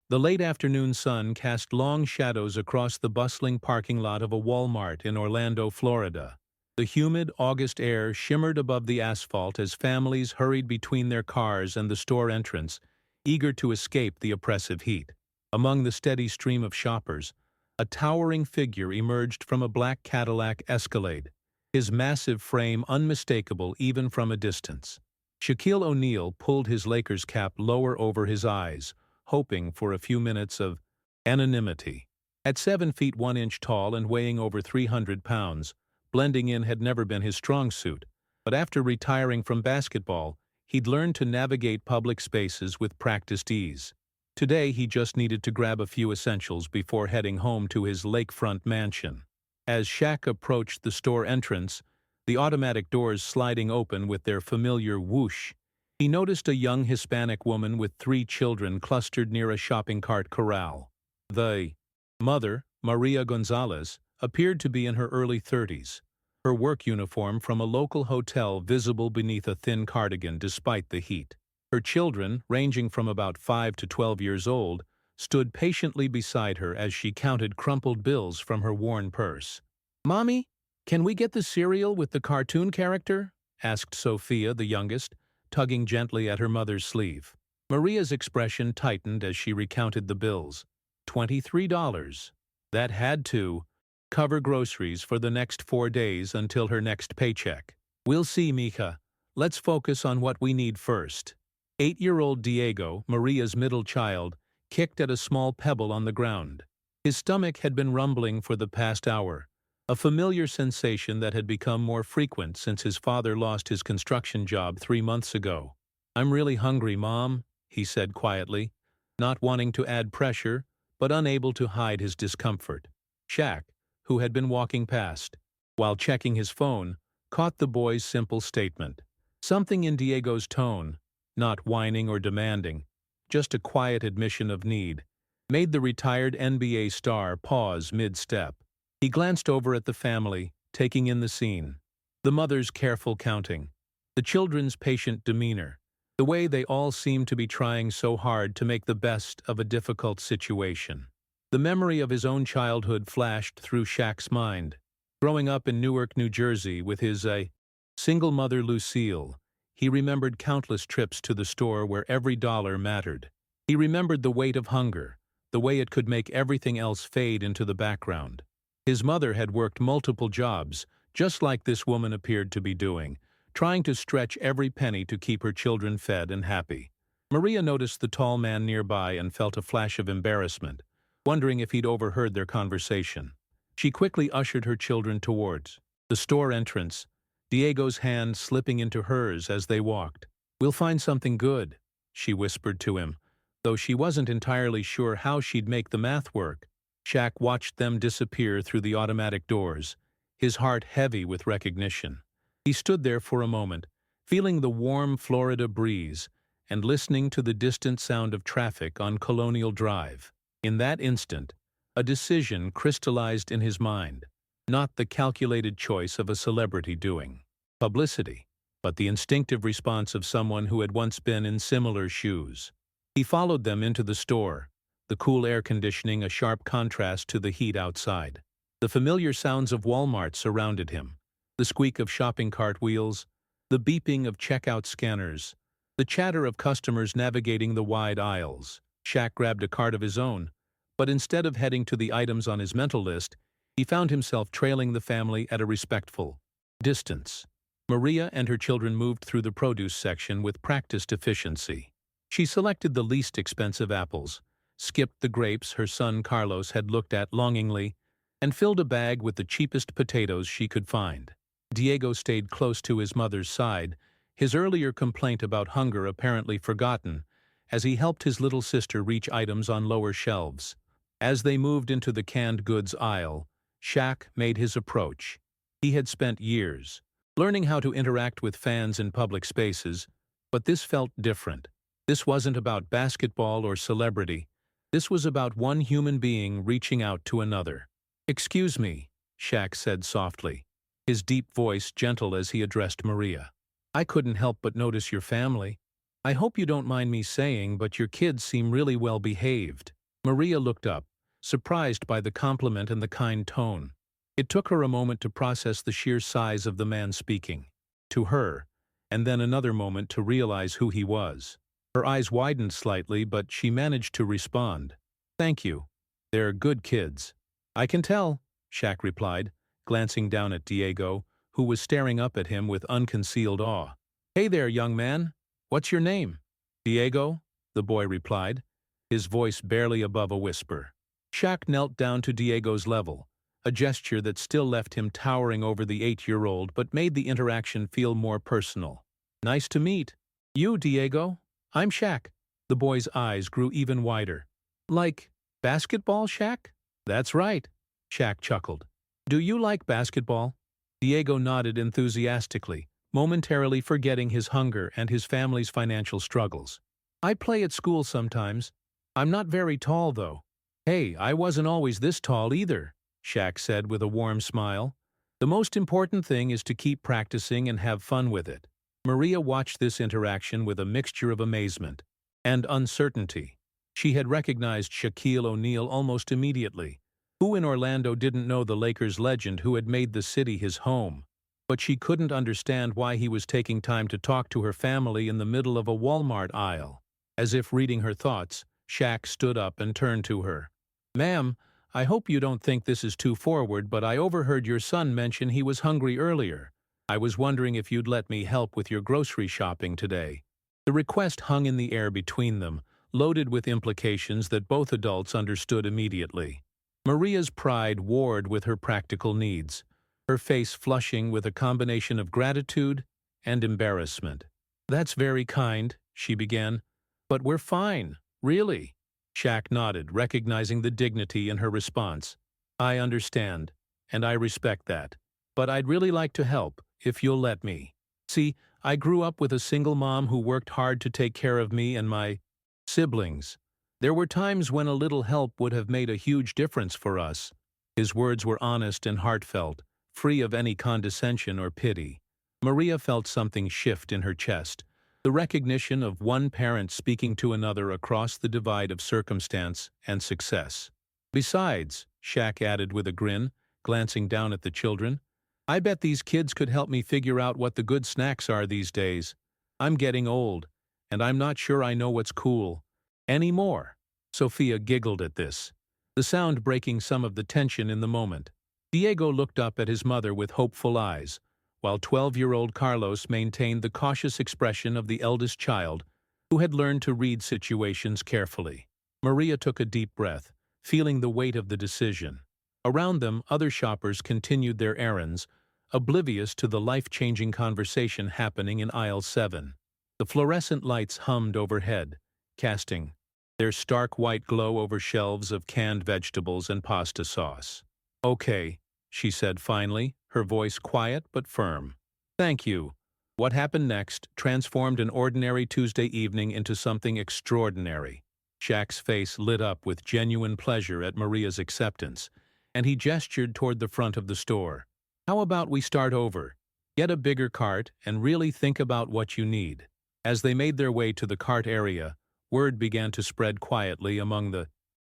The late afternoon sun cast long shadows across the bustling parking lot of a Walmart in Orlando, Florida. The humid August air shimmered above the asphalt as families hurried between their cars and the store entrance, eager to escape the oppressive heat. Among the steady stream of shoppers, a towering figure emerged from a black Cadillac Escalade, his massive frame unmistakable even from a distance. Shaquille O'Neal pulled his Lakers cap lower over his eyes, hoping for a few minutes of anonymity. At 7 feet 1 inch tall and weighing over 300 pounds, blending in had never been his strong suit, but after retiring from basketball, he'd learned to navigate public spaces with practiced ease. Today he just needed to grab a few essentials before heading home to his lakefront mansion. As Shaq approached the store entrance, the automatic doors sliding open with their familiar whoosh, he noticed a young Hispanic woman with 3 children clustered near a shopping cart corral. The mother, Maria Gonzalez, appeared to be in her early 30s, her work uniform from a local hotel visible beneath a thin cardigan despite the heat. Her children, ranging from about 5 to 12 years old, stood patiently beside her as she counted crumpled bills from her worn purse. "Mommy, can we get the cereal with the cartoon character?" asked Sophia, the youngest, tugging gently at her mother's sleeve. Maria's expression tightened as she recounted the bills. $23. That had to cover groceries for the next 4 days until her next paycheck. "We'll see, mija. Let's focus on what we need first." 8-year-old Diego, Maria's middle child, kicked at a small pebble on the ground. His stomach had been rumbling for the past hour, a familiar sensation that had become more frequent since his father lost his construction job 3 months ago. "I'm really hungry, Mom," he said quietly, not wanting to add pressure, but unable to hide his discomfort. Shaq, who had been walking past, while checking his phone, caught the boy's simple statement. Something in Diego's tone, not whining or demanding, just a quiet admission of need, made the retired NBA star pause mid-step. He glanced over at the family, taking in the scene. The mother's careful counting, the children's patient demeanor, the way they all seemed to be trying so hard to make the best of a difficult situation. The memory of his own childhood flashed through Shaq's mind. Growing up in Newark, New Jersey with his single mother Lucille, he remembered countless trips to the store where every dollar mattered. He remembered the weight of hunger, the way it could make everything else fade into the background. His mother had worked multiple jobs, just like this woman appeared to be doing, trying to stretch every penny to keep her children fed and happy. Maria noticed the tall man nearby and felt a flash of embarrassment, wondering if he'd overheard their conversation. She quickly ushered her children towards the store entrance, Diego's hand slipping into hers as they walked. "We'll find something good," she whispered to him, though she wasn't entirely sure how she'd make the math work. Shaq watched them disappear through the automatic doors, his heart heavy with recognition. He stood there for a moment, feeling the warm Florida breeze and listening to the distant sound of traffic on Colonial Drive. In that instant, a decision crystallized in his mind. Not the calculated choice of a celebrity doing publicity, but the instinctive response of someone who had once been in similar shoes. He followed them into the store, the cool air conditioning a sharp contrast to the heat outside. The familiar sounds of Walmart surrounded him, the squeak of shopping cart wheels, the beeping of checkout scanners, the chatter of customers navigating the wide aisles. Shaq grabbed a cart of his own, but instead of heading to the items on his mental list, he found himself trailing the family at a respectful distance. Maria and her children moved through the produce section with practiced efficiency. She selected the least expensive apples, skipped the grapes her son Carlos had looked at longingly, and filled a bag with the cheapest potatoes she could find. Diego stayed close to his mother's side, his earlier complaint about hunger apparently forgotten, as he helped his little sister reach items on lower shelves. As they moved into the canned goods aisle, Shaq made his approach. He had spent years learning how to interact with fans in public spaces, but this felt different. This wasn't about basketball or celebrity. This was about one human being reaching out to another. "Excuse me," Shaq said softly, his deep voice gentle as he addressed Maria. "I couldn't help but notice your family. I hope you don't mind me saying, but your kids seem really well behaved." Maria looked up, surprised by the compliment and the kind tone. It took her a moment to process the sheer size of the man speaking to her, and then another moment to realize who he was. Her eyes widened slightly, but she managed to respond. "Thank you. They're good kids." "I can tell," Shaq replied, glancing down at Diego, who was staring up at him with unconcealed awe. "Hey there, young man. What's your name?" "Diego," the boy replied, his voice barely above a whisper. Shaq knelt down to Diego's level, a gesture that still left him towering over the 8-year-old but made the interaction feel more personal. "Nice to meet you, Diego. I'm Shaq." The boy's eyes grew even wider. "Like basketball, Shaq?" "That's right," Shaq chuckled. "Do you like basketball?" Diego nodded enthusiastically, momentarily forgetting his hunger and his family's financial struggles. "I play at school sometimes. I'm not very tall, though." "Hey, I wasn't always this tall either," Shaq said with a warm smile. "The most important thing is to keep practicing and have fun with it." Maria watched this interaction with a mixture of amazement and uncertainty. She had recognized Shaquille O'Neal almost immediately. Who in Orlando didn't know the Lakers legend who had made the city his home? But she couldn't understand why he was taking time to talk to her family in the middle of a Walmart aisle. As if reading her thoughts, Shaq stood up and turned to her. "Ma'am, I hope you don't think this is too forward, but I overheard your son mention he was hungry earlier. I was wondering if you'd let me help with your grocery shopping today." The request hung in the air between them, loaded with implications that both adults understood immediately. Maria's pride warred with her practical needs, her face flushing with a combination of gratitude and embarrassment. "That's very kind," she began. "But we're fine, really." Shaq nodded, recognizing the dignity in her response. "I understand, and I respect that. But I'd really like to help, if you'll let me. See, I grew up with a single mom who worked hard to take care of me and my siblings. There were times when a little help would have made a huge difference for us." His words were honest and heartfelt, free of any condescension or pity. Maria felt something shift in her chest, the recognition of one parent speaking to another across the divide of circumstance and success. "Besides," Shaq added with a grin, glancing down at the children, "I bet these kids could help me figure out what the good snacks are these days. I'm getting old, and I'm not sure I know what's cool anymore." Sophia giggled at this, the sound breaking some of the tension in the moment. Diego looked up at his mother with hopeful eyes, while 12-year-old Carlos maintained the cautious expression of the eldest child, who had learned to read situations carefully. Maria took a deep breath, feeling the weight of the decision. Around them, other shoppers continued their errands, oblivious to the life-changing conversation happening in aisle 7. The fluorescent lights hummed overhead, casting their stark white glow over shelves of canned vegetables and pasta sauce. "Okay," she said finally, her voice quiet but firm. "Thank you." What happened next transformed an ordinary Tuesday evening into something extraordinary. Shaq's face lit up with genuine pleasure at Maria's acceptance, and he gestured toward the front of the store. "How about we start over? Get a bigger cart and really think about what you need." As they made their way to the cart area, word began to spread quietly among the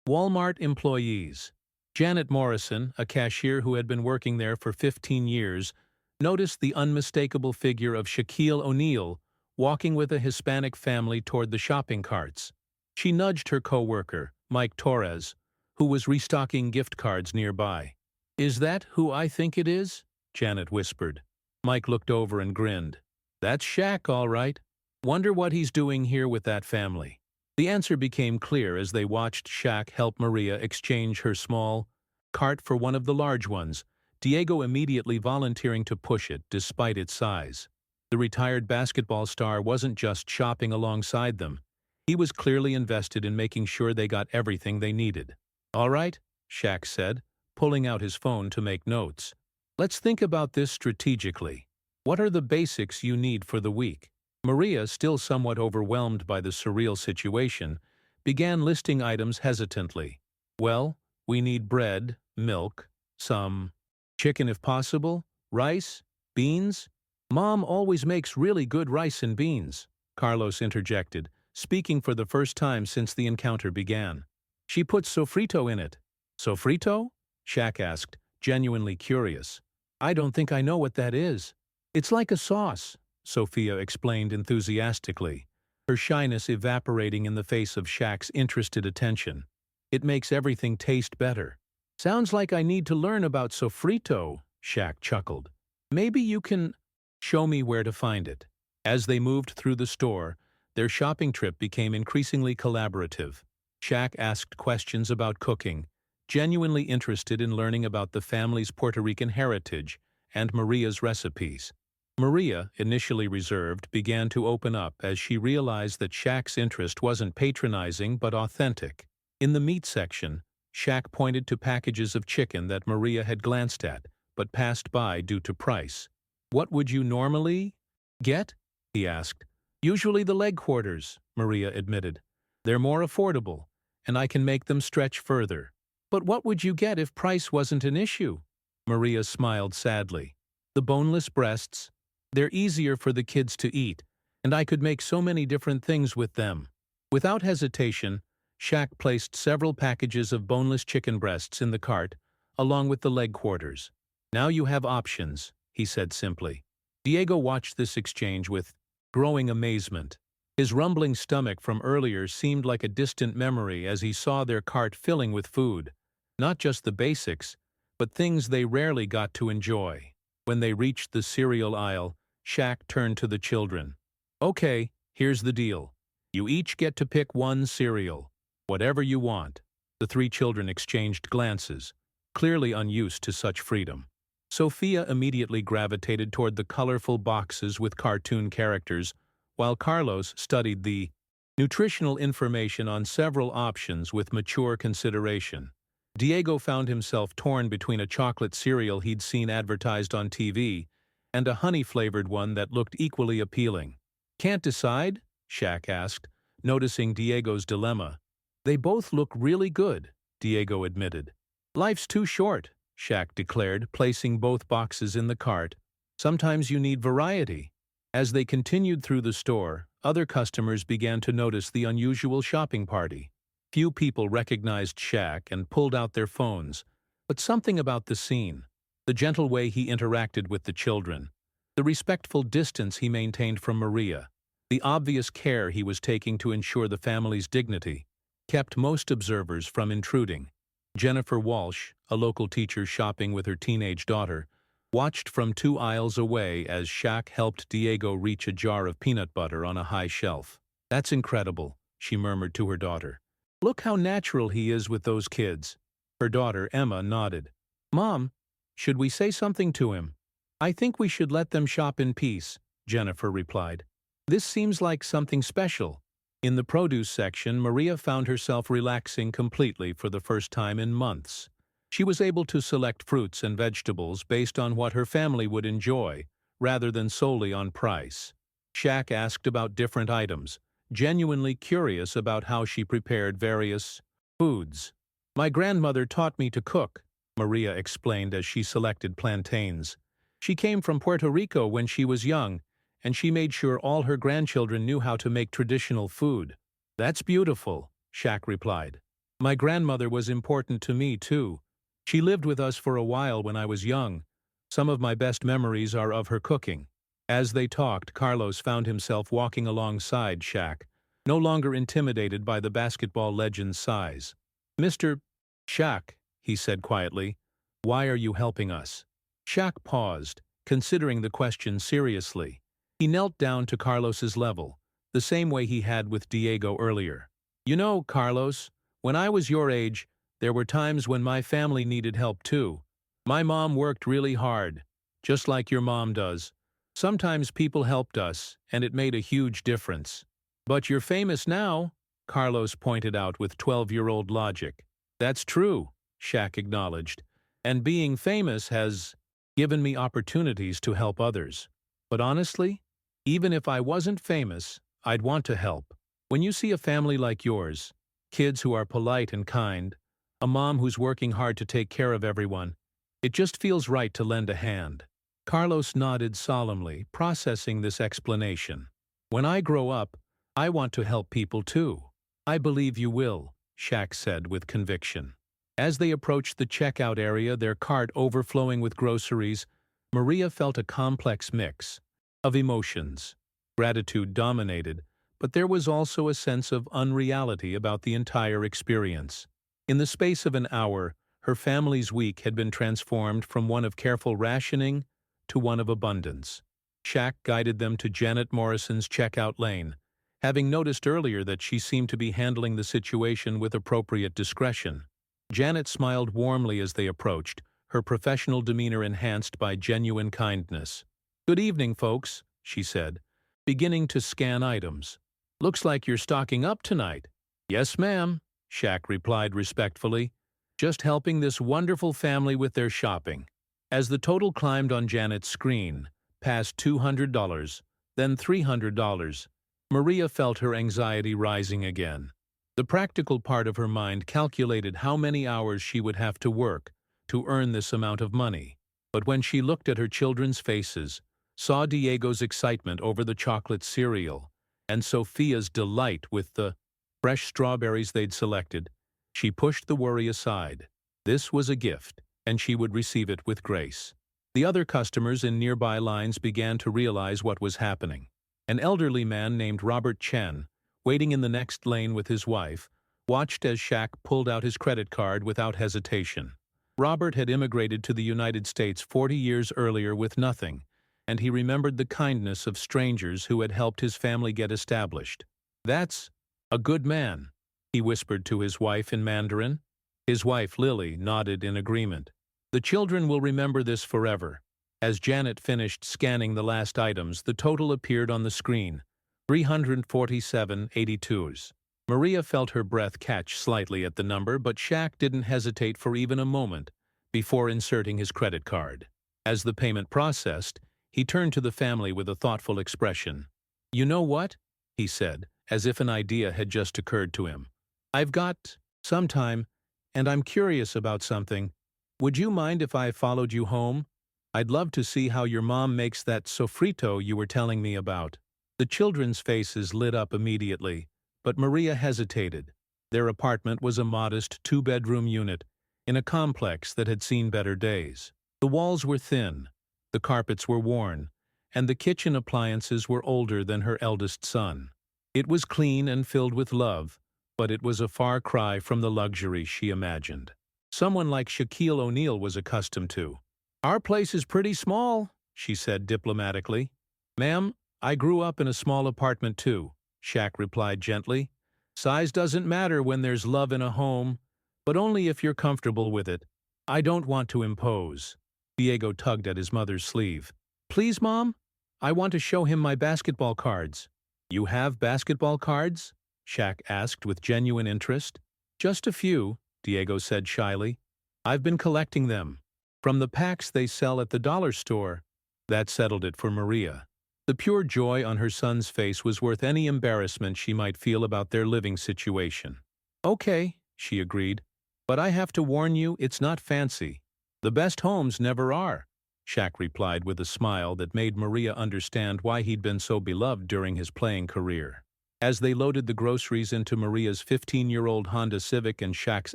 Walmart employees. Janet Morrison, a cashier who had been working there for 15 years, noticed the unmistakable figure of Shaquille O'Neal walking with a Hispanic family toward the shopping carts. She nudged her co-worker, Mike Torres, who was restocking gift cards nearby. "Is that who I think it is?" Janet whispered. Mike looked over and grinned. "That's Shaq, all right. Wonder what he's doing here with that family." The answer became clear as they watched Shaq help Maria exchange her small cart for one of the large ones, Diego immediately volunteering to push it despite its size. The retired basketball star wasn't just shopping alongside them. He was clearly invested in making sure they got everything they needed. "All right," Shaq said, pulling out his phone to make notes. "Let's think about this strategically. What are the basics you need for the week?" Maria, still somewhat overwhelmed by the surreal situation, began listing items hesitantly. "Well, we need bread, milk, some chicken if possible, rice, beans." "Mom always makes really good rice and beans," Carlos interjected, speaking for the first time since the encounter began. She puts sofrito in it. Sofrito? Shaq asked, genuinely curious. I don't think I know what that is. It's like a sauce, Sophia explained enthusiastically, her shyness evaporating in the face of Shaq's interested attention. It makes everything taste better. Sounds like I need to learn about sofrito, Shaq chuckled. Maybe you can show me where to find it. As they moved through the store, their shopping trip became increasingly collaborative. Shaq asked questions about cooking, genuinely interested in learning about the family's Puerto Rican heritage and Maria's recipes. Maria, initially reserved, began to open up as she realized that Shaq's interest wasn't patronizing but authentic. In the meat section, Shaq pointed to packages of chicken that Maria had glanced at, but passed by due to price. What would you normally get? He asked. Usually the leg quarters, Maria admitted. They're more affordable, and I can make them stretch further. But what would you get if price wasn't an issue? Maria smiled sadly. The boneless breasts. They're easier for the kids to eat, and I could make so many different things with them. Without hesitation, Shaq placed several packages of boneless chicken breasts in the cart, along with the leg quarters. Now you have options, he said simply. Diego watched this exchange with growing amazement. His rumbling stomach from earlier seemed like a distant memory as he saw their cart filling with food. Not just the basics, but things they rarely got to enjoy. When they reached the cereal aisle, Shaq turned to the children. Okay, here's the deal. You each get to pick one cereal. Whatever you want. The three children exchanged glances, clearly unused to such freedom. Sophia immediately gravitated toward the colorful boxes with cartoon characters, while Carlos studied the nutritional information on several options with mature consideration. Diego found himself torn between a chocolate cereal he'd seen advertised on TV and a honey-flavored one that looked equally appealing. Can't decide? Shaq asked, noticing Diego's dilemma. They both look really good, Diego admitted. Life's too short, Shaq declared, placing both boxes in the cart. Sometimes you need variety. As they continued through the store, other customers began to notice the unusual shopping party. Few people recognized Shaq and pulled out their phones, but something about the scene, the gentle way he interacted with the children, the respectful distance he maintained from Maria, the obvious care he was taking to ensure the family's dignity, kept most observers from intruding. Jennifer Walsh, a local teacher shopping with her teenage daughter, watched from 2 aisles away as Shaq helped Diego reach a jar of peanut butter on a high shelf. That's incredible, she murmured to her daughter. Look how natural he is with those kids. Her daughter, Emma, nodded. Mom, should we say something to him? I think we should let them shop in peace, Jennifer replied. This seems like something special. In the produce section, Maria found herself relaxing completely for the first time in months. She was able to select fruits and vegetables based on what her family would enjoy, rather than solely on price. Shaq asked about different items, genuinely curious about how she prepared various foods. My grandmother taught me to cook, Maria explained as she selected plantains. She came from Puerto Rico when she was young, and she made sure all her grandchildren knew how to make traditional food. That's beautiful, Shaq replied. My grandmother was important to me, too. She lived with us for a while when I was young. Some of my best memories are of her cooking. As they talked, Carlos found himself walking alongside Shaq, no longer intimidated by the basketball legend's size. Mr. Shaq, he said quietly, why are you helping us? Shaq paused, considering the question seriously. He knelt down to Carlos's level, the same way he had with Diego earlier. You know, Carlos, when I was your age, there were times when my family needed help too. My mom worked really hard, just like your mom does. Sometimes people helped us, and it made a huge difference. But you're famous now, Carlos pointed out with 12-year-old logic. That's true, Shaq acknowledged, and being famous has given me opportunities to help others. But honestly, even if I wasn't famous, I'd want to help. When you see a family like yours, kids who are polite and kind, a mom who's working hard to take care of everyone, it just feels right to lend a hand. Carlos nodded solemnly, processing this explanation. When I grow up, I want to help people too. I believe you will, Shaq said with conviction. As they approached the checkout area, their cart overflowing with groceries, Maria felt a complex mix of emotions. Gratitude dominated, but there was also a sense of unreality about the entire experience. In the space of an hour, her family's week had been transformed from one of careful rationing to one of abundance. Shaq guided them to Janet Morrison's checkout lane, having noticed earlier that she seemed to be handling the situation with appropriate discretion. Janet smiled warmly as they approached, her professional demeanor enhanced by genuine kindness. "Good evening, folks," she said, beginning to scan items. "Looks like you're stocking up tonight." "Yes, ma'am," Shaq replied respectfully. "Just helping this wonderful family with their shopping." As the total climbed on Janet's screen, past $200, then $300, Maria felt her anxiety rising again. The practical part of her mind calculated how many hours she would have to work to earn this amount of money. But when she looked at her children's faces, saw Diego's excitement over the chocolate cereal, and Sophia's delight with the fresh strawberries they'd selected, she pushed the worry aside. This was a gift, and she would receive it with grace. The other customers in nearby lines began to realize what was happening. An elderly man named Robert Chen, waiting in the next lane with his wife, watched as Shaq pulled out his credit card without hesitation. Robert had immigrated to the United States 40 years earlier with nothing, and he remembered the kindness of strangers who had helped his family get established. "That's a good man," he whispered to his wife in Mandarin. His wife, Lily, nodded in agreement. "The children will remember this forever." As Janet finished scanning the last items, the total appeared on the screen, 347.82. Maria felt her breath catch slightly at the number, but Shaq didn't hesitate for even a moment before inserting his credit card. As the payment processed, he turned to the family with a thoughtful expression. "You know what?" he said, as if an idea had just occurred to him. "I've got some time, and I'm curious about something. Would you mind if I followed you home? I'd love to see how your mom makes that sofrito you were telling me about." The children's faces lit up immediately, but Maria hesitated. Their apartment was a modest two-bedroom unit in a complex that had seen better days. The walls were thin, the carpets were worn, and the kitchen appliances were older than her eldest son. It was clean and filled with love, but it was a far cry from the luxury she imagined. Someone like Shaquille O'Neal was accustomed to. "Our place is pretty small," she said diplomatically. "Ma'am, I grew up in a small apartment too," Shaq replied gently. "Size doesn't matter when there's love in a home, but only if you're comfortable with it. I don't want to impose." Diego tugged at his mother's sleeve. "Please, Mom? I want to show him my basketball cards." "You have basketball cards?" Shaq asked with genuine interest. "Just a few," Diego said shyly. "I've been collecting them from the packs they sell at the dollar store." That settled it for Maria. The pure joy on her son's face was worth any embarrassment she might feel about their living situation. "Okay," she agreed, "but I have to warn you, it's not fancy." "The best homes never are," Shaq replied with a smile that made Maria understand why he'd been so beloved during his playing career. As they loaded the groceries into Maria's 15-year-old Honda Civic and Shaq's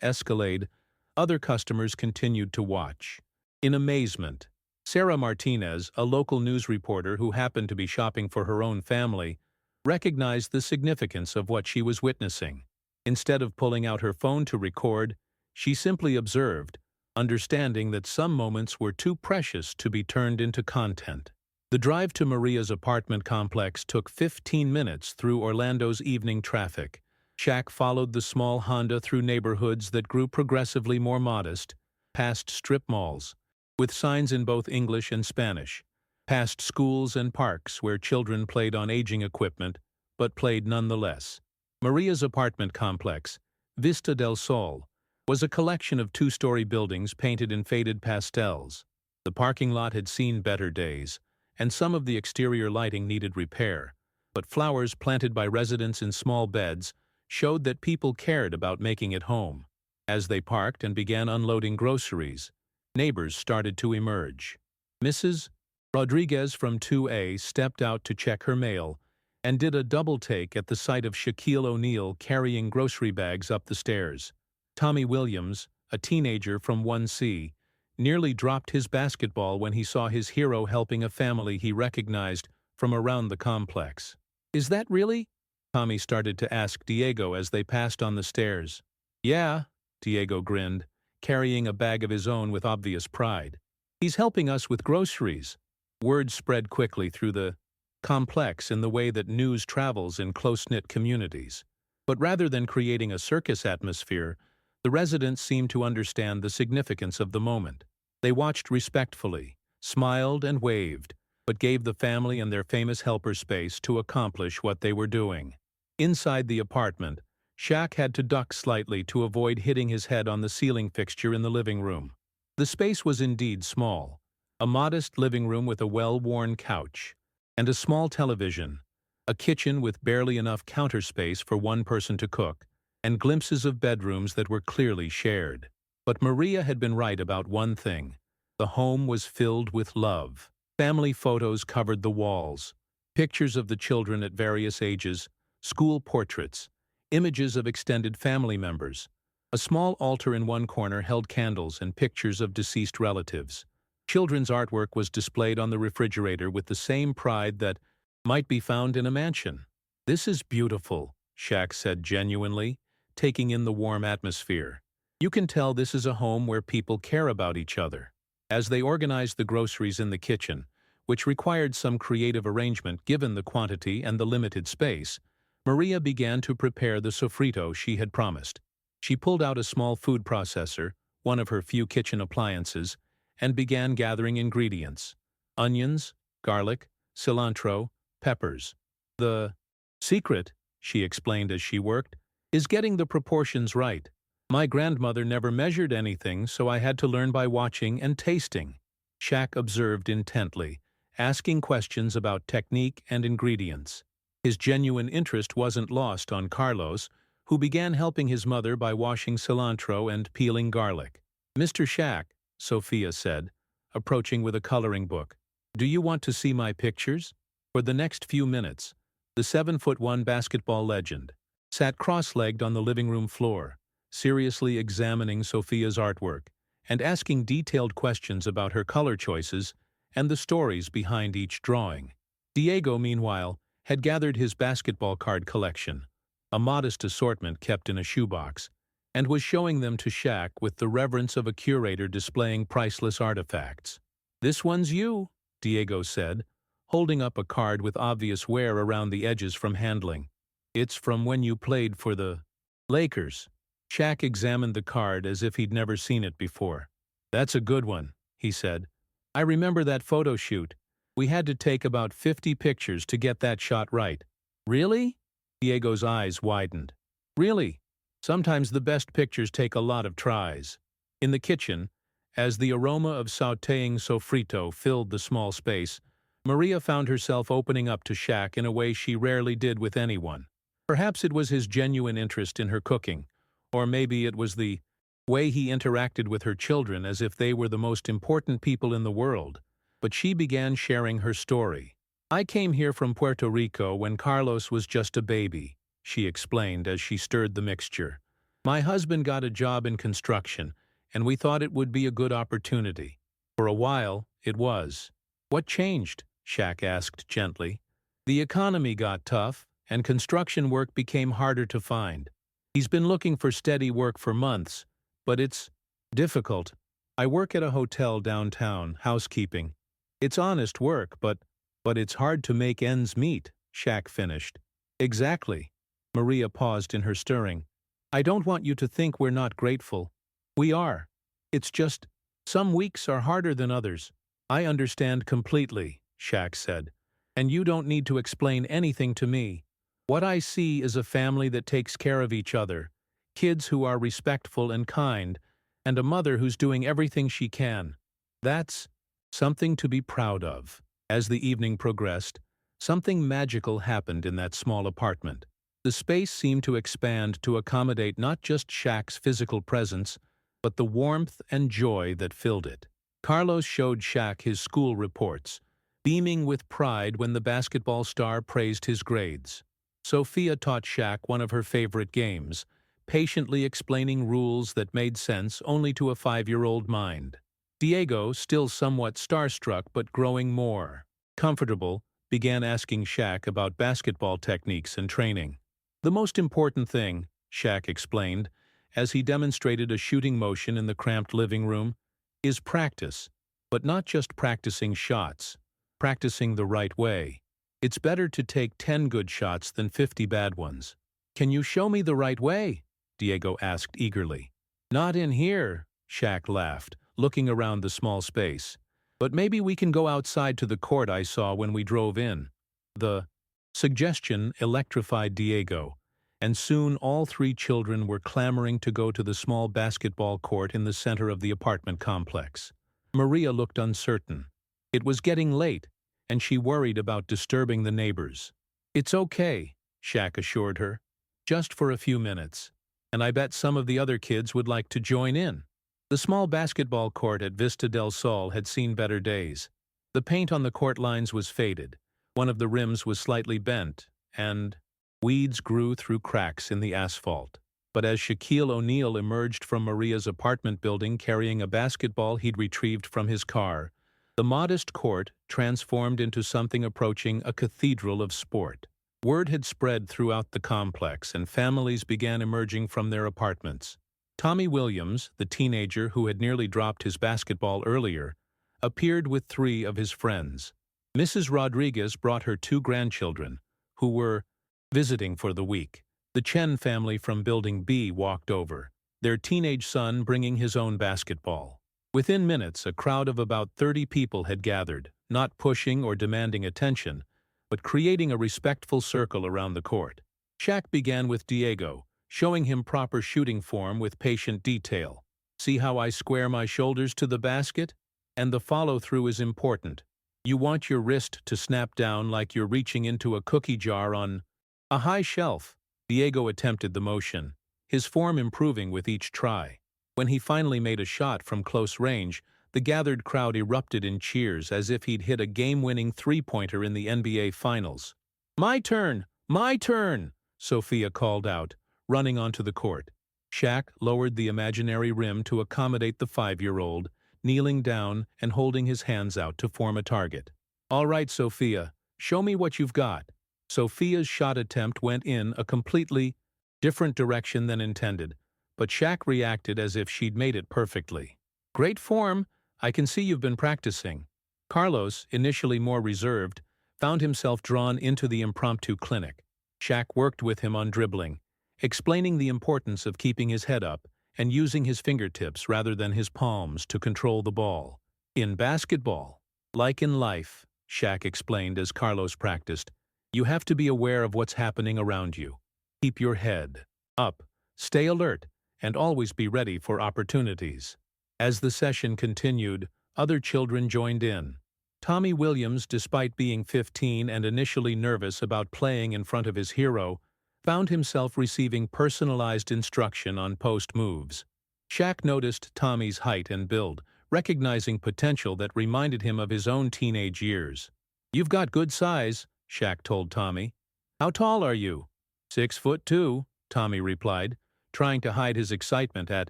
Escalade, other customers continued to watch. In amazement, Sarah Martinez, a local news reporter who happened to be shopping for her own family, recognized the significance of what she was witnessing. Instead of pulling out her phone to record, she simply observed, understanding that some moments were too precious to be turned into content. The drive to Maria's apartment complex took 15 minutes through Orlando's evening traffic. Shaq followed the small Honda through neighborhoods that grew progressively more modest, past strip malls, with signs in both English and Spanish, past schools and parks where children played on aging equipment, but played nonetheless. Maria's apartment complex, Vista del Sol, was a collection of two-story buildings painted in faded pastels. The parking lot had seen better days, and some of the exterior lighting needed repair, but flowers planted by residents in small beds showed that people cared about making it home. As they parked and began unloading groceries, neighbors started to emerge. Mrs. Rodriguez from 2A stepped out to check her mail and did a double-take at the sight of Shaquille O'Neal carrying grocery bags up the stairs. Tommy Williams, a teenager from 1C, nearly dropped his basketball when he saw his hero helping a family he recognized from around the complex. "Is that really?" Tommy started to ask Diego as they passed on the stairs. "Yeah," Diego grinned, carrying a bag of his own with obvious pride. "He's helping us with groceries." Word spread quickly through the complex in the way that news travels in close-knit communities. But rather than creating a circus atmosphere, the residents seemed to understand the significance of the moment. They watched respectfully, smiled and waved, but gave the family and their famous helper space to accomplish what they were doing. Inside the apartment, Shaq had to duck slightly to avoid hitting his head on the ceiling fixture in the living room. The space was indeed small, a modest living room with a well-worn couch, and a small television, a kitchen with barely enough counter space for one person to cook, and glimpses of bedrooms that were clearly shared. But Maria had been right about one thing. The home was filled with love. Family photos covered the walls, pictures of the children at various ages, school portraits, images of extended family members. A small altar in one corner held candles and pictures of deceased relatives. Children's artwork was displayed on the refrigerator with the same pride that might be found in a mansion. "This is beautiful," Shaq said genuinely, taking in the warm atmosphere. "You can tell this is a home where people care about each other." As they organized the groceries in the kitchen, which required some creative arrangement given the quantity and the limited space, Maria began to prepare the sofrito she had promised. She pulled out a small food processor, one of her few kitchen appliances, and began gathering ingredients: onions, garlic, cilantro, peppers. "The secret," she explained as she worked, "is getting the proportions right. My grandmother never measured anything, so I had to learn by watching and tasting." Shaq observed intently, asking questions about technique and ingredients. His genuine interest wasn't lost on Carlos, who began helping his mother by washing cilantro and peeling garlic. "Mr. Shaq," Sophia said, approaching with a coloring book, "do you want to see my pictures?" For the next few minutes, the 7'1" basketball legend sat cross-legged on the living room floor, seriously examining Sophia's artwork and asking detailed questions about her color choices and the stories behind each drawing. Diego, meanwhile, had gathered his basketball card collection, a modest assortment kept in a shoebox, and was showing them to Shaq with the reverence of a curator displaying priceless artifacts. "This one's you," Diego said, holding up a card with obvious wear around the edges from handling. "It's from when you played for the Lakers." Shaq examined the card as if he'd never seen it before. "That's a good one," he said. "I remember that photo shoot. We had to take about 50 pictures to get that shot right." "Really?" Diego's eyes widened. "Really. Sometimes the best pictures take a lot of tries." In the kitchen, as the aroma of sautéing sofrito filled the small space, Maria found herself opening up to Shaq in a way she rarely did with anyone. Perhaps it was his genuine interest in her cooking, or maybe it was the way he interacted with her children as if they were the most important people in the world. But she began sharing her story. "I came here from Puerto Rico when Carlos was just a baby," she explained as she stirred the mixture. "My husband got a job in construction, and we thought it would be a good opportunity. For a while, it was." "What changed?" Shaq asked gently. "The economy got tough, and construction work became harder to find. He's been looking for steady work for months, but it's difficult. I work at a hotel downtown, housekeeping. It's honest work, but it's hard to make ends meet," Shaq finished. "Exactly." Maria paused in her stirring. "I don't want you to think we're not grateful. We are. It's just, some weeks are harder than others." "I understand completely," Shaq said. "And you don't need to explain anything to me. What I see is a family that takes care of each other, kids who are respectful and kind, and a mother who's doing everything she can. That's something to be proud of." As the evening progressed, something magical happened in that small apartment. The space seemed to expand to accommodate not just Shaq's physical presence, but the warmth and joy that filled it. Carlos showed Shaq his school reports, beaming with pride when the basketball star praised his grades. Sophia taught Shaq one of her favorite games, patiently explaining rules that made sense only to a 5-year-old mind. Diego, still somewhat starstruck but growing more comfortable, began asking Shaq about basketball techniques and training. The most important thing, Shaq explained, as he demonstrated a shooting motion in the cramped living room, is practice, but not just practicing shots, practicing the right way. It's better to take 10 good shots than 50 bad ones. Can you show me the right way? Diego asked eagerly. Not in here, Shaq laughed, looking around the small space. But maybe we can go outside to the court I saw when we drove in. The suggestion electrified Diego, and soon all 3 children were clamoring to go to the small basketball court in the center of the apartment complex. Maria looked uncertain. It was getting late, and she worried about disturbing the neighbors. It's okay, Shaq assured her. Just for a few minutes. And I bet some of the other kids would like to join in. The small basketball court at Vista del Sol had seen better days. The paint on the court lines was faded, one of the rims was slightly bent, and weeds grew through cracks in the asphalt. But as Shaquille O'Neal emerged from Maria's apartment building carrying a basketball he'd retrieved from his car, the modest court transformed into something approaching a cathedral of sport. Word had spread throughout the complex, and families began emerging from their apartments. Tommy Williams, the teenager who had nearly dropped his basketball earlier, appeared with 3 of his friends. Mrs. Rodriguez brought her 2 grandchildren, who were visiting for the week. The Chen family from Building B walked over, their teenage son bringing his own basketball. Within minutes, a crowd of about 30 people had gathered, not pushing or demanding attention, but creating a respectful circle around the court. Shaq began with Diego, showing him proper shooting form with patient detail. See how I square my shoulders to the basket? And the follow-through is important. You want your wrist to snap down like you're reaching into a cookie jar on a high shelf. Diego attempted the motion, his form improving with each try. When he finally made a shot from close range, the gathered crowd erupted in cheers as if he'd hit a game-winning 3-pointer in the NBA Finals. My turn! My turn! Sophia called out, running onto the court. Shaq lowered the imaginary rim to accommodate the 5-year-old, kneeling down and holding his hands out to form a target. All right, Sophia, show me what you've got. Sophia's shot attempt went in a completely different direction than intended, but Shaq reacted as if she'd made it perfectly. Great form. I can see you've been practicing. Carlos, initially more reserved, found himself drawn into the impromptu clinic. Shaq worked with him on dribbling, explaining the importance of keeping his head up and using his fingertips rather than his palms to control the ball. In basketball, like in life, Shaq explained as Carlos practiced, you have to be aware of what's happening around you. Keep your head up, stay alert, and always be ready for opportunities. As the session continued, other children joined in. Tommy Williams, despite being 15 and initially nervous about playing in front of his hero, found himself receiving personalized instruction on post moves. Shaq noticed Tommy's height and build, recognizing potential that reminded him of his own teenage years. You've got good size, Shaq told Tommy. How tall are you? 6'2", Tommy replied, trying to hide his excitement at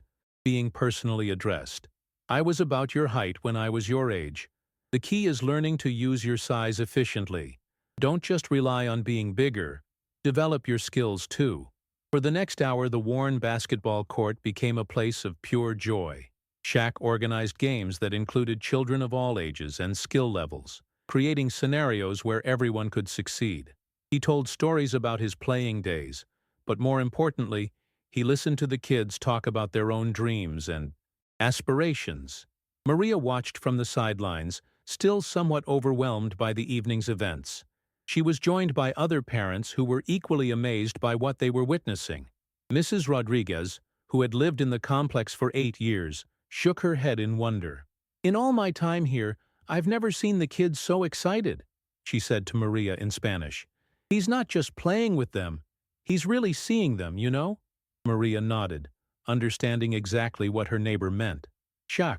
being personally addressed. I was about your height when I was your age. The key is learning to use your size efficiently. Don't just rely on being bigger. Develop your skills too. For the next hour, the worn basketball court became a place of pure joy. Shaq organized games that included children of all ages and skill levels, creating scenarios where everyone could succeed. He told stories about his playing days, but more importantly, he listened to the kids talk about their own dreams and aspirations. Maria watched from the sidelines, still somewhat overwhelmed by the evening's events. She was joined by other parents who were equally amazed by what they were witnessing. Mrs. Rodriguez, who had lived in the complex for 8 years, shook her head in wonder. In all my time here, I've never seen the kids so excited, she said to Maria in Spanish. He's not just playing with them, he's really seeing them, you know? Maria nodded, understanding exactly what her neighbor meant. Shaq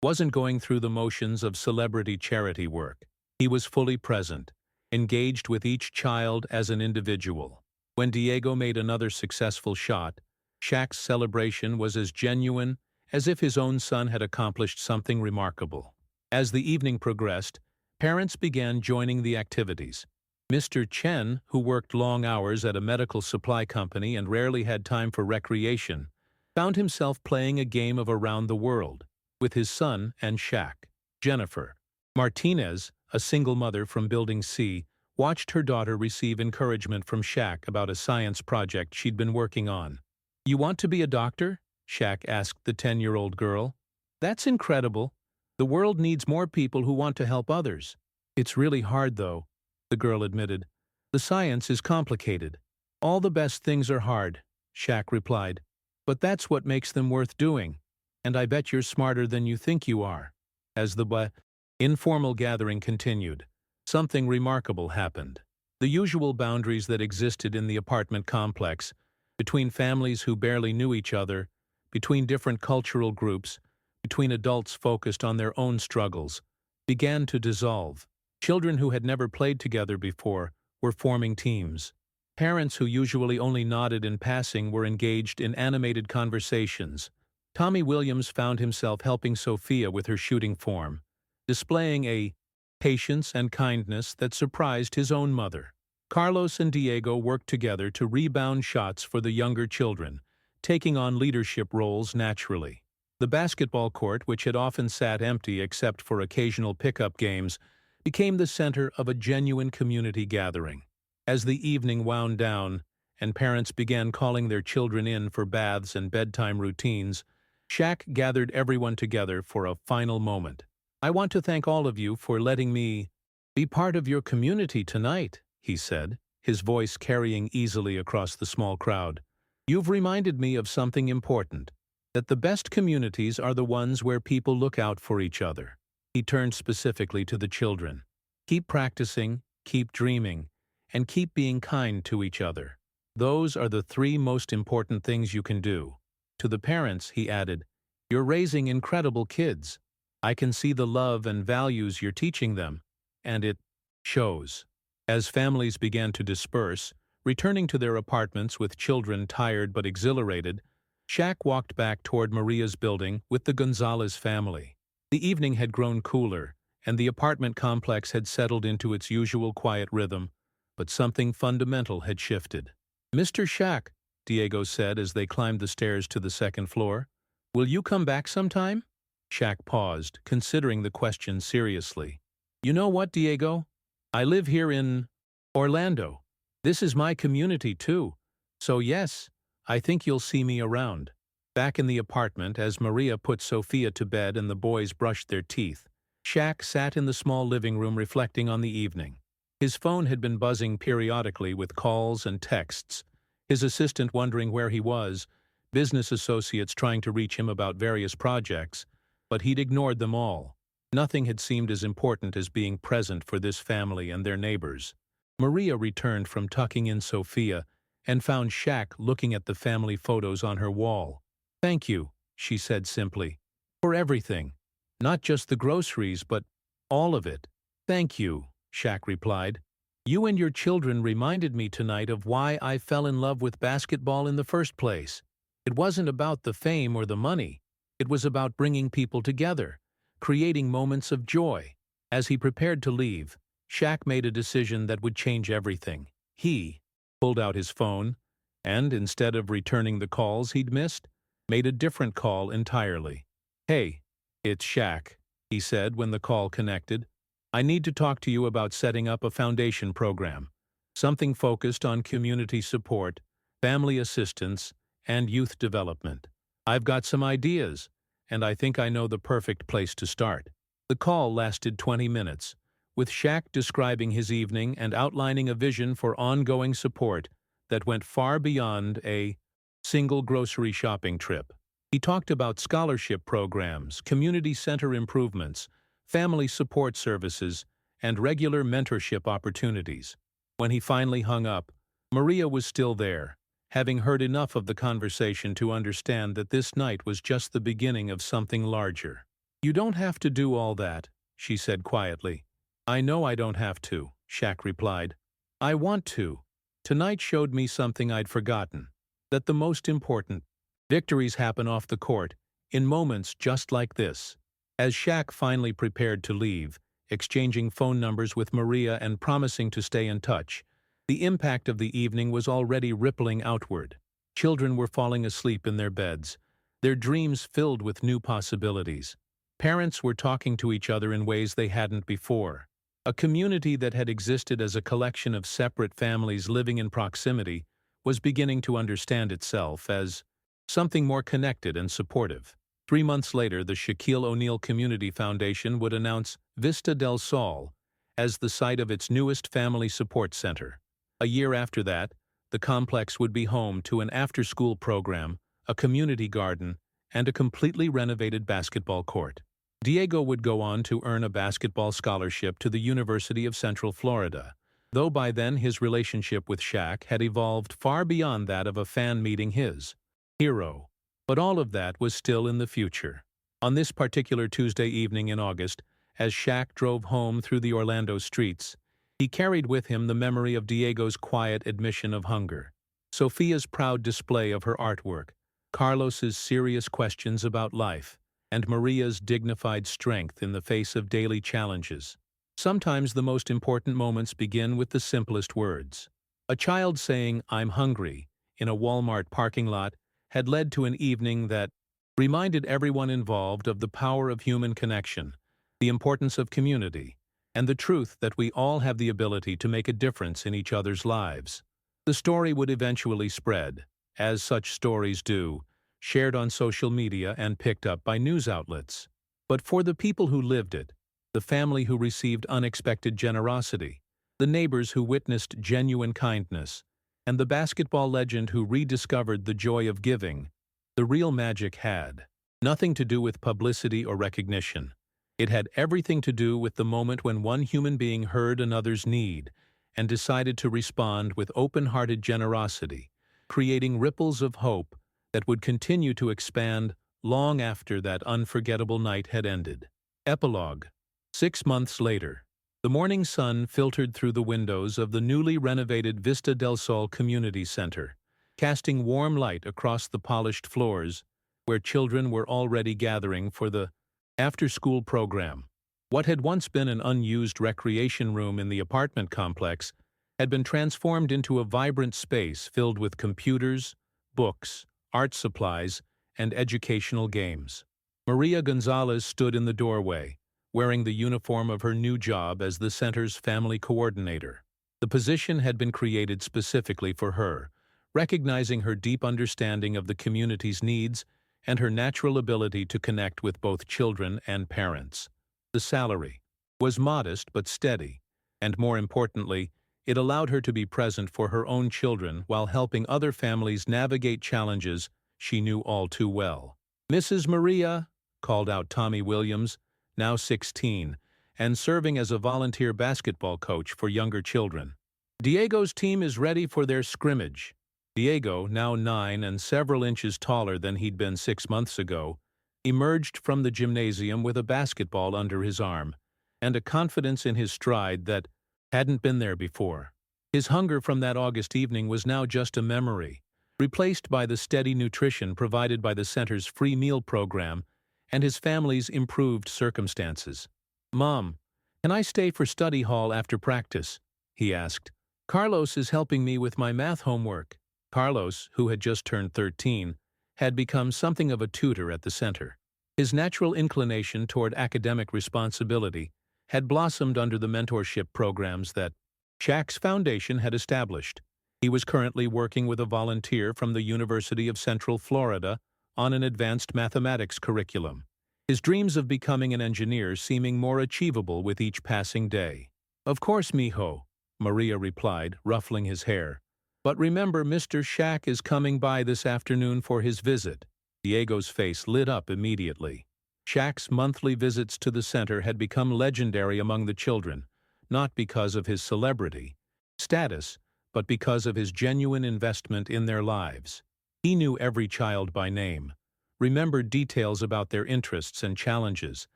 wasn't going through the motions of celebrity charity work. He was fully present, engaged with each child as an individual. When Diego made another successful shot, Shaq's celebration was as genuine as if his own son had accomplished something remarkable. As the evening progressed, parents began joining the activities. Mr. Chen, who worked long hours at a medical supply company and rarely had time for recreation, found himself playing a game of Around the World with his son and Shaq. Jennifer Martinez, a single mother from Building C, watched her daughter receive encouragement from Shaq about a science project she'd been working on. "You want to be a doctor?" Shaq asked the 10-year-old girl. "That's incredible. The world needs more people who want to help others." "It's really hard, though," the girl admitted. "The science is complicated." "All the best things are hard," Shaq replied. "But that's what makes them worth doing. And I bet you're smarter than you think you are." As the informal gathering continued, something remarkable happened. The usual boundaries that existed in the apartment complex, between families who barely knew each other, between different cultural groups, between adults focused on their own struggles, began to dissolve. Children who had never played together before were forming teams. Parents who usually only nodded in passing were engaged in animated conversations. Tommy Williams found himself helping Sophia with her shooting form, displaying a patience and kindness that surprised his own mother. Carlos and Diego worked together to rebound shots for the younger children, taking on leadership roles naturally. The basketball court, which had often sat empty except for occasional pickup games, became the center of a genuine community gathering. As the evening wound down and parents began calling their children in for baths and bedtime routines, Shaq gathered everyone together for a final moment. "I want to thank all of you for letting me be part of your community tonight," he said, his voice carrying easily across the small crowd. "You've reminded me of something important, that the best communities are the ones where people look out for each other." He turned specifically to the children. "Keep practicing, keep dreaming, and keep being kind to each other. Those are the three most important things you can do." To the parents, he added, "You're raising incredible kids. I can see the love and values you're teaching them, and it shows." As families began to disperse, returning to their apartments with children tired but exhilarated, Shaq walked back toward Maria's building with the Gonzalez family. The evening had grown cooler, and the apartment complex had settled into its usual quiet rhythm, but something fundamental had shifted. "Mr. Shaq," Diego said as they climbed the stairs to the second floor, "will you come back sometime?" Shaq paused, considering the question seriously. "You know what, Diego? I live here in Orlando. This is my community, too. So yes, I think you'll see me around." Back in the apartment, as Maria put Sophia to bed and the boys brushed their teeth, Shaq sat in the small living room reflecting on the evening. His phone had been buzzing periodically with calls and texts, his assistant wondering where he was, business associates trying to reach him about various projects, but he'd ignored them all. Nothing had seemed as important as being present for this family and their neighbors. Maria returned from tucking in Sophia and found Shaq looking at the family photos on her wall. "Thank you," she said simply, "for everything. Not just the groceries, but all of it." "Thank you," Shaq replied. "You and your children reminded me tonight of why I fell in love with basketball in the first place. It wasn't about the fame or the money. It was about bringing people together, creating moments of joy." As he prepared to leave, Shaq made a decision that would change everything. He pulled out his phone and, instead of returning the calls he'd missed, made a different call entirely. "Hey, it's Shaq," he said when the call connected. "I need to talk to you about setting up a foundation program, something focused on community support, family assistance, and youth development. I've got some ideas, and I think I know the perfect place to start." The call lasted 20 minutes, with Shaq describing his evening and outlining a vision for ongoing support that went far beyond a single grocery shopping trip. He talked about scholarship programs, community center improvements, family support services, and regular mentorship opportunities. When he finally hung up, Maria was still there, having heard enough of the conversation to understand that this night was just the beginning of something larger. "You don't have to do all that," she said quietly. I know I don't have to, Shaq replied. I want to. Tonight showed me something I'd forgotten. That the most important victories happen off the court, in moments just like this. As Shaq finally prepared to leave, exchanging phone numbers with Maria and promising to stay in touch, the impact of the evening was already rippling outward. Children were falling asleep in their beds, their dreams filled with new possibilities. Parents were talking to each other in ways they hadn't before. A community that had existed as a collection of separate families living in proximity was beginning to understand itself as something more connected and supportive. 3 months later, the Shaquille O'Neal Community Foundation would announce Vista del Sol as the site of its newest family support center. A year after that, the complex would be home to an after-school program, a community garden, and a completely renovated basketball court. Diego would go on to earn a basketball scholarship to the University of Central Florida, though by then his relationship with Shaq had evolved far beyond that of a fan meeting his hero. But all of that was still in the future. On this particular Tuesday evening in August, as Shaq drove home through the Orlando streets, he carried with him the memory of Diego's quiet admission of hunger, Sophia's proud display of her artwork, Carlos's serious questions about life, and Maria's dignified strength in the face of daily challenges. Sometimes the most important moments begin with the simplest words. A child saying, "I'm hungry," in a Walmart parking lot had led to an evening that reminded everyone involved of the power of human connection, the importance of community, and the truth that we all have the ability to make a difference in each other's lives. The story would eventually spread, as such stories do, shared on social media and picked up by news outlets. But for the people who lived it, the family who received unexpected generosity, the neighbors who witnessed genuine kindness, and the basketball legend who rediscovered the joy of giving, the real magic had nothing to do with publicity or recognition. It had everything to do with the moment when one human being heard another's need and decided to respond with open-hearted generosity, creating ripples of hope that would continue to expand long after that unforgettable night had ended. Epilogue. 6 months later, the morning sun filtered through the windows of the newly renovated Vista del Sol Community Center, casting warm light across the polished floors where children were already gathering for the after-school program. What had once been an unused recreation room in the apartment complex had been transformed into a vibrant space filled with computers, books, art supplies, and educational games. Maria Gonzalez stood in the doorway, wearing the uniform of her new job as the center's family coordinator. The position had been created specifically for her, recognizing her deep understanding of the community's needs and her natural ability to connect with both children and parents. The salary was modest but steady, and more importantly, it allowed her to be present for her own children while helping other families navigate challenges she knew all too well. "Mrs. Maria," called out Tommy Williams, now 16, and serving as a volunteer basketball coach for younger children. "Diego's team is ready for their scrimmage." Diego, now 9 and several inches taller than he'd been 6 months ago, emerged from the gymnasium with a basketball under his arm and a confidence in his stride that hadn't been there before. His hunger from that August evening was now just a memory, replaced by the steady nutrition provided by the center's free meal program and his family's improved circumstances. "Mom, can I stay for study hall after practice?" he asked. "Carlos is helping me with my math homework." Carlos, who had just turned 13, had become something of a tutor at the center. His natural inclination toward academic responsibility had blossomed under the mentorship programs that Shaq's foundation had established. He was currently working with a volunteer from the University of Central Florida on an advanced mathematics curriculum, his dreams of becoming an engineer seeming more achievable with each passing day. "Of course, mijo," Maria replied, ruffling his hair. "But remember, Mr. Shaq is coming by this afternoon for his visit." Diego's face lit up immediately. Shaq's monthly visits to the center had become legendary among the children, not because of his celebrity status, but because of his genuine investment in their lives. He knew every child by name, remembered details about their interests and challenges,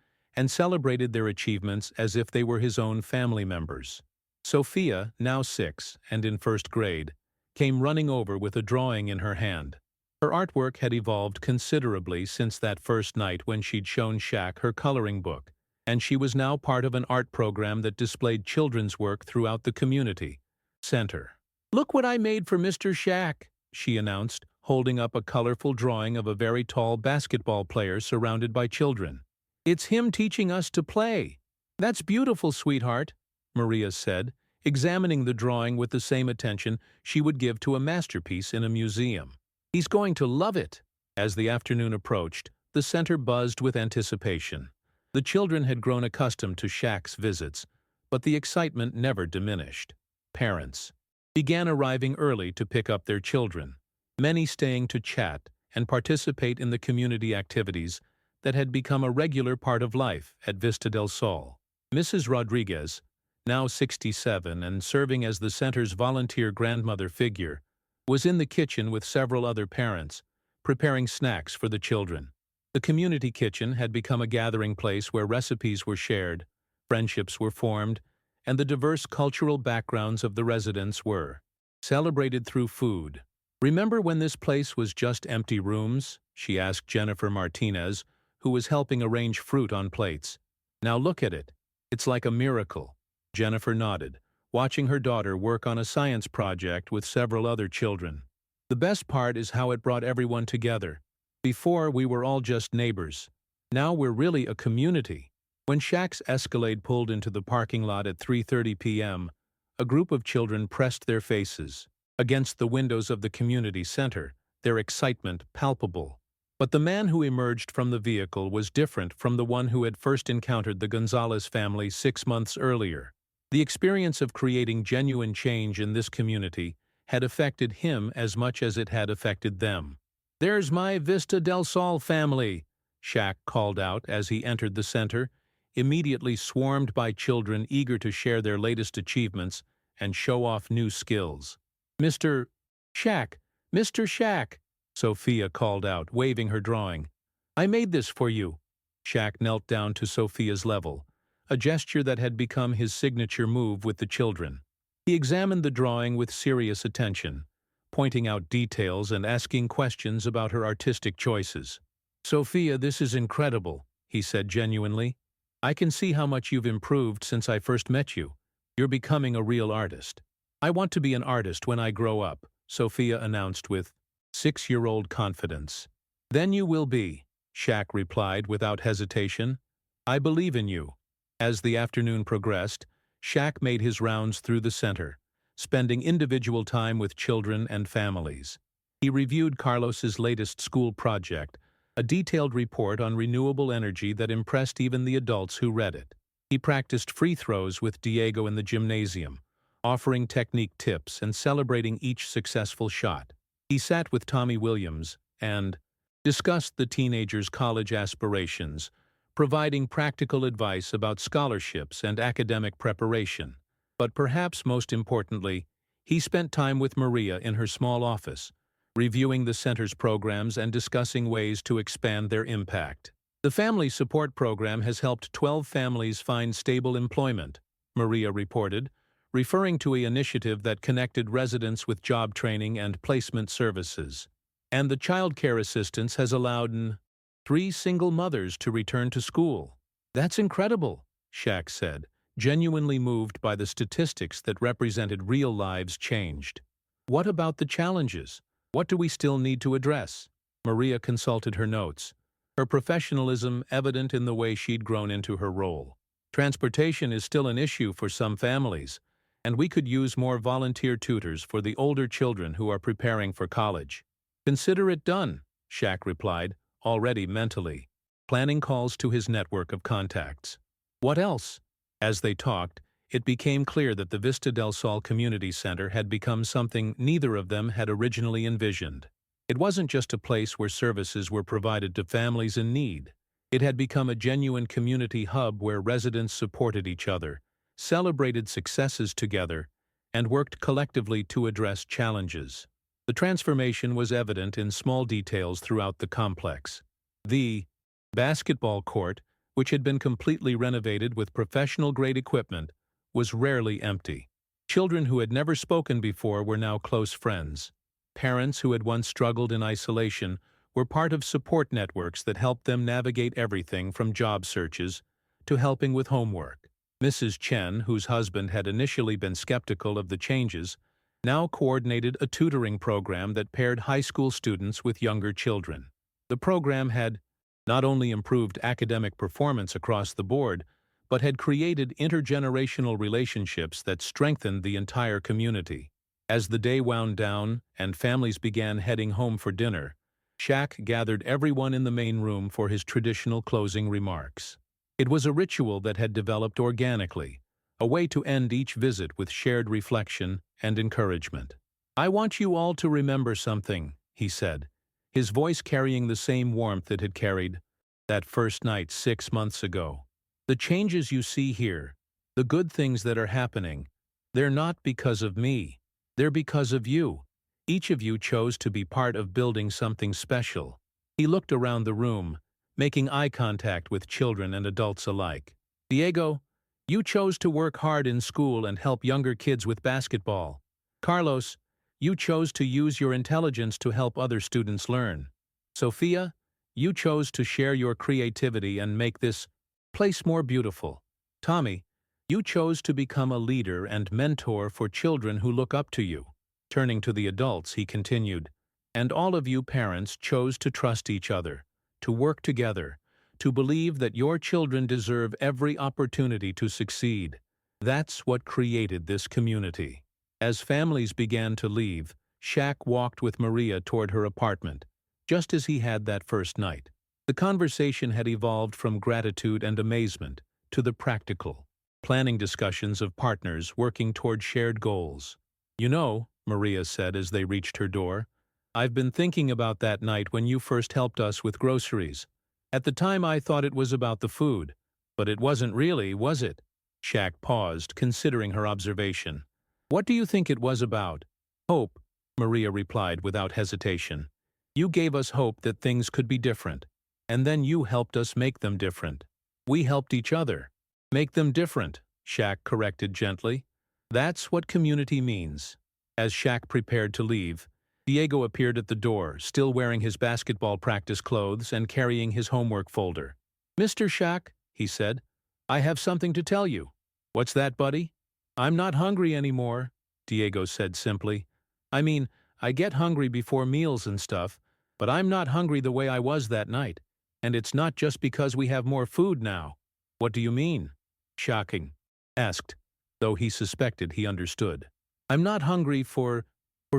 and celebrated their achievements as if they were his own family members. Sophia, now 6 and in first grade, came running over with a drawing in her hand. Her artwork had evolved considerably since that first night when she'd shown Shaq her coloring book, and she was now part of an art program that displayed children's work throughout the community center. "Look what I made for Mr. Shaq," she announced, holding up a colorful drawing of a very tall basketball player surrounded by children. "It's him teaching us to play." "That's beautiful, sweetheart," Maria said, examining the drawing with the same attention she would give to a masterpiece in a museum. "He's going to love it." As the afternoon approached, the center buzzed with anticipation. The children had grown accustomed to Shaq's visits, but the excitement never diminished. Parents began arriving early to pick up their children, many staying to chat and participate in the community activities that had become a regular part of life at Vista del Sol. Mrs. Rodriguez, now 67 and serving as the center's volunteer grandmother figure, was in the kitchen with several other parents, preparing snacks for the children. The community kitchen had become a gathering place where recipes were shared, friendships were formed, and the diverse cultural backgrounds of the residents were celebrated through food. "Remember when this place was just empty rooms?" she asked Jennifer Martinez, who was helping arrange fruit on plates. "Now look at it. It's like a miracle." Jennifer nodded, watching her daughter work on a science project with several other children. "The best part is how it brought everyone together. Before, we were all just neighbors. Now we're really a community." When Shaq's Escalade pulled into the parking lot at 3:30 p.m., a group of children pressed their faces against the windows of the community center, their excitement palpable. But the man who emerged from the vehicle was different from the one who had first encountered the Gonzalez family 6 months earlier. The experience of creating genuine change in this community had affected him as much as it had affected them. "There's my Vista del Sol family," Shaq called out as he entered the center, immediately swarmed by children eager to share their latest achievements and show off new skills. "Mr. Shaq, Mr. Shaq," Sophia called out, waving her drawing. "I made this for you." Shaq knelt down to Sophia's level, a gesture that had become his signature move with the children. He examined the drawing with serious attention, pointing out details and asking questions about her artistic choices. "Sophia, this is incredible," he said genuinely. "I can see how much you've improved since I first met you. You're becoming a real artist." "I want to be an artist when I grow up," Sophia announced with 6-year-old confidence. "Then you will be," Shaq replied without hesitation. "I believe in you." As the afternoon progressed, Shaq made his rounds through the center, spending individual time with children and families. He reviewed Carlos's latest school project, a detailed report on renewable energy that impressed even the adults who read it. He practiced free throws with Diego in the gymnasium, offering technique tips and celebrating each successful shot. He sat with Tommy Williams and discussed the teenager's college aspirations, providing practical advice about scholarships and academic preparation. But perhaps most importantly, he spent time with Maria in her small office, reviewing the center's programs and discussing ways to expand their impact. "The Family Support Program has helped 12 families find stable employment," Maria reported, referring to an initiative that connected residents with job training and placement services. "And the child care assistance has allowed 3 single mothers to return to school." "That's incredible," Shaq said, genuinely moved by the statistics that represented real lives changed. "What about the challenges? What do we still need to address?" Maria consulted her notes, her professionalism evident in the way she'd grown into her role. "Transportation is still an issue for some families, and we could use more volunteer tutors for the older children who are preparing for college." "Consider it done," Shaq replied, already mentally planning calls to his network of contacts. "What else?" As they talked, it became clear that the Vista del Sol Community Center had become something neither of them had originally envisioned. It wasn't just a place where services were provided to families in need. It had become a genuine community hub where residents supported each other, celebrated successes together, and worked collectively to address challenges. The transformation was evident in small details throughout the complex. The basketball court, which had been completely renovated with professional-grade equipment, was rarely empty. Children who had never spoken before were now close friends. Parents who had once struggled in isolation were part of support networks that helped them navigate everything from job searches to helping with homework. Mrs. Chen, whose husband had initially been skeptical of the changes, now coordinated a tutoring program that paired high school students with younger children. The program had not only improved academic performance across the board, but had created intergenerational relationships that strengthened the entire community. As the day wound down and families began heading home for dinner, Shaq gathered everyone in the main room for his traditional closing remarks. It was a ritual that had developed organically, a way to end each visit with shared reflection and encouragement. "I want you all to remember something," he said, his voice carrying the same warmth it had carried that first night 6 months ago. "The changes you see here, the good things that are happening, they're not because of me. They're because of you. Each of you chose to be part of building something special." He looked around the room, making eye contact with children and adults alike. "Diego, you chose to work hard in school and help younger kids with basketball. Carlos, you chose to use your intelligence to help other students learn. Sophia, you chose to share your creativity and make this place more beautiful. Tommy, you chose to become a leader and mentor for children who look up to you." Turning to the adults, he continued, "And all of you parents chose to trust each other, to work together, to believe that your children deserve every opportunity to succeed. That's what created this community." As families began to leave, Shaq walked with Maria toward her apartment, just as he had that first night. The conversation had evolved from gratitude and amazement to the practical, planning discussions of partners working toward shared goals. "You know," Maria said as they reached her door, "I've been thinking about that night when you first helped us with groceries. At the time I thought it was about the food, but it wasn't really, was it?" Shaq paused, considering her observation. "What do you think it was about?" "Hope," Maria replied without hesitation. "You gave us hope that things could be different, and then you helped us make them different. We helped each other." "Make them different," Shaq corrected gently. "That's what community means." As Shaq prepared to leave, Diego appeared at the door, still wearing his basketball practice clothes and carrying his homework folder. "Mr. Shaq," he said, "I have something to tell you." "What's that, buddy?" "I'm not hungry anymore," Diego said simply. "I mean, I get hungry before meals and stuff, but I'm not hungry the way I was that night. And it's not just because we have more food now." "What do you mean?" Shocking asked, though he suspected he understood. "I'm not hungry for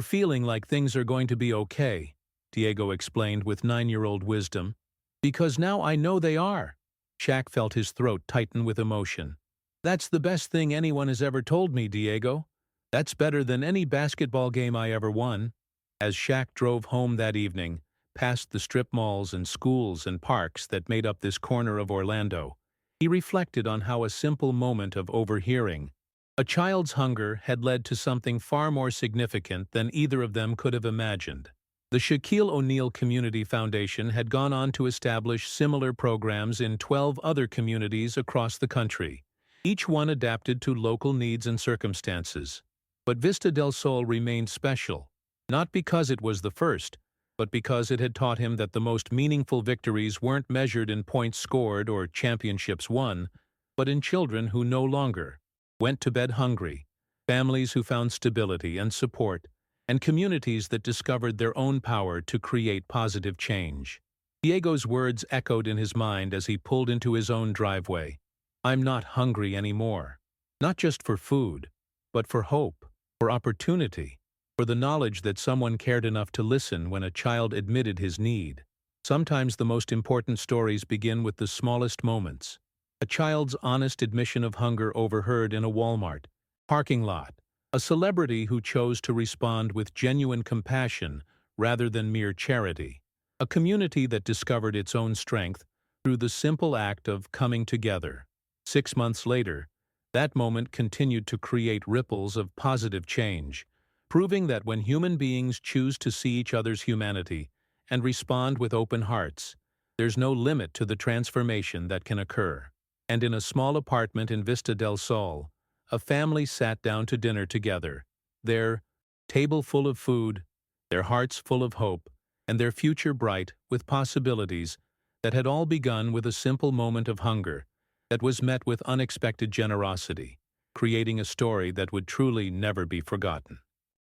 feeling like things are going to be okay," Diego explained with 9-year-old wisdom. "Because now I know they are." Shaq felt his throat tighten with emotion. "That's the best thing anyone has ever told me, Diego. That's better than any basketball game I ever won." As Shaq drove home that evening, past the strip malls and schools and parks that made up this corner of Orlando, he reflected on how a simple moment of overhearing a child's hunger had led to something far more significant than either of them could have imagined. The Shaquille O'Neal Community Foundation had gone on to establish similar programs in 12 other communities across the country, each one adapted to local needs and circumstances. But Vista del Sol remained special, not because it was the first, but because it had taught him that the most meaningful victories weren't measured in points scored or championships won, but in children who no longer went to bed hungry, families who found stability and support, and communities that discovered their own power to create positive change. Diego's words echoed in his mind as he pulled into his own driveway. "I'm not hungry anymore. Not just for food, but for hope, for opportunity, for the knowledge that someone cared enough to listen when a child admitted his need." Sometimes the most important stories begin with the smallest moments. A child's honest admission of hunger overheard in a Walmart parking lot. A celebrity who chose to respond with genuine compassion rather than mere charity. A community that discovered its own strength through the simple act of coming together. 6 months later, that moment continued to create ripples of positive change, proving that when human beings choose to see each other's humanity and respond with open hearts, There's no limit to the transformation that can occur. And in a small apartment in Vista del Sol, a family sat down to dinner together, their table full of food, their hearts full of hope, and their future bright with possibilities that had all begun with a simple moment of hunger that was met with unexpected generosity, creating a story that would truly never be forgotten.